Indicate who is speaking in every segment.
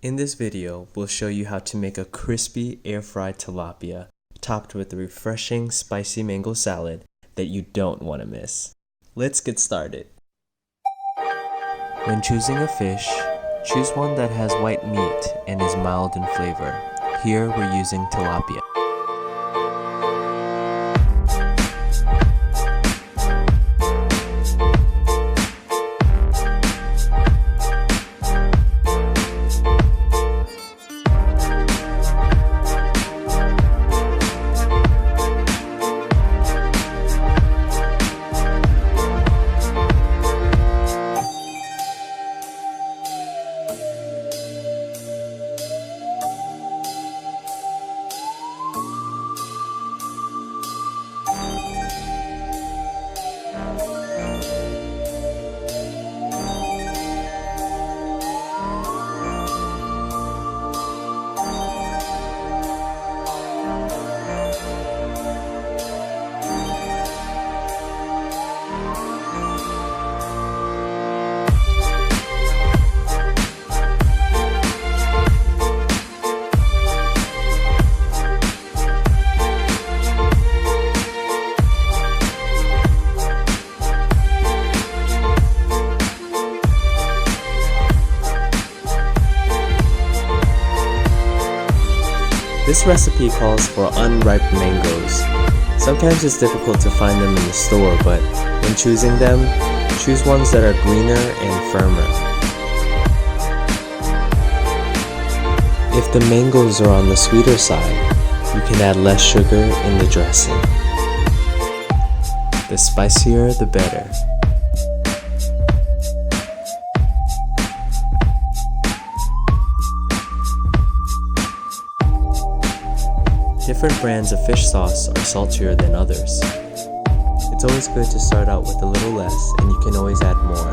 Speaker 1: In this video, we'll show you how to make a crispy air-fried tilapia topped with a refreshing spicy mango salad that you don't want to miss. Let's get started. When choosing a fish, choose one that has white meat and is mild in flavor. Here we're using tilapia. This recipe calls for unripe mangoes. Sometimes it's difficult to find them in the store, but when choosing them, choose ones that are greener and firmer. If the mangoes are on the sweeter side, you can add less sugar in the dressing. The spicier, the better. Different brands of fish sauce are saltier than others. It's always good to start out with a little less, and you can always add more.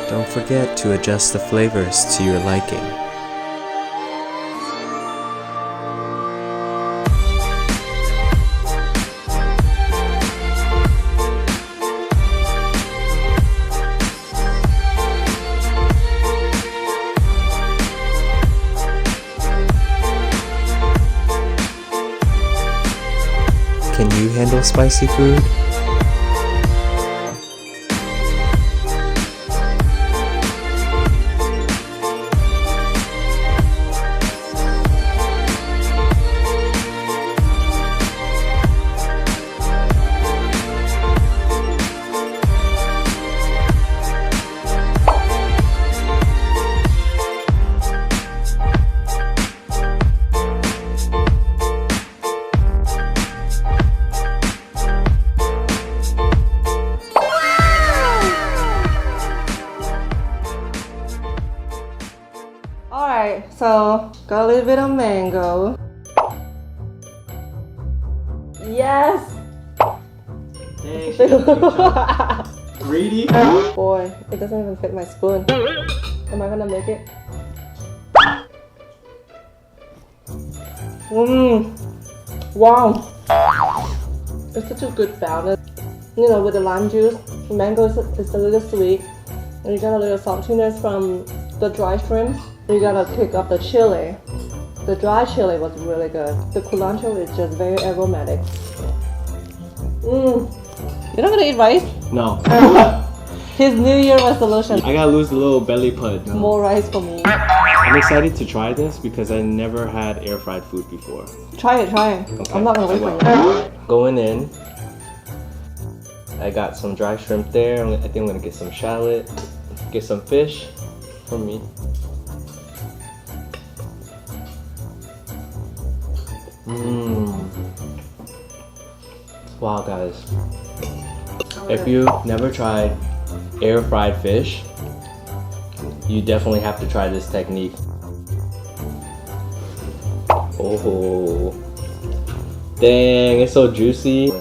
Speaker 1: Don't forget to adjust the flavors to your liking. Can you handle spicy food?
Speaker 2: Alright, so got a little bit of mango. Yes!
Speaker 1: Thank you. Greedy?
Speaker 2: Boy, it doesn't even fit my spoon. Am I gonna make it? Wow! It's such a good balance. You know, with the lime juice, the mango is a little sweet, and you got a little saltiness from the dry shrimp. You got a kick of the chili. The dry chili was really good. The culantro is just very aromatic. You're not gonna eat rice?
Speaker 1: No.
Speaker 2: His New Year resolution.
Speaker 1: I gotta lose a little belly pud. No.
Speaker 2: More rice for me.
Speaker 1: I'm excited to try this because I never had air fried food before.
Speaker 2: Try it. Okay. I'm not gonna wait for you.
Speaker 1: Going in, I got some dry shrimp there. I think I'm gonna get some shallot, get some fish for me. Wow, guys. If you've never tried air fried fish, you definitely have to try this technique. Oh, dang, it's so juicy.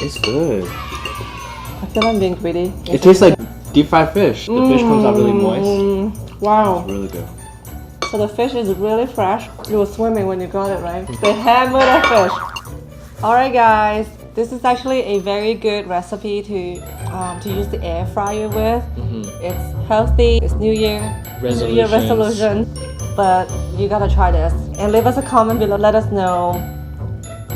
Speaker 1: It's good.
Speaker 2: I feel I'm being greedy.
Speaker 1: It tastes like deep fried fish. The fish comes out really moist.
Speaker 2: Wow.
Speaker 1: Really good.
Speaker 2: So the fish is really fresh. You were swimming when you got it, right? They hammered the fish. Alright guys, this is actually a very good recipe to use the air fryer with. It's healthy, it's New Year resolution. But you gotta try this. And leave us a comment below, let us know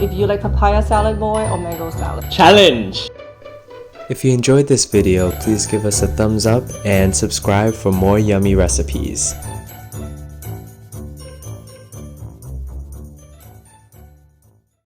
Speaker 2: if you like papaya salad more or mango salad.
Speaker 1: Challenge! If you enjoyed this video, please give us a thumbs up and subscribe for more yummy recipes.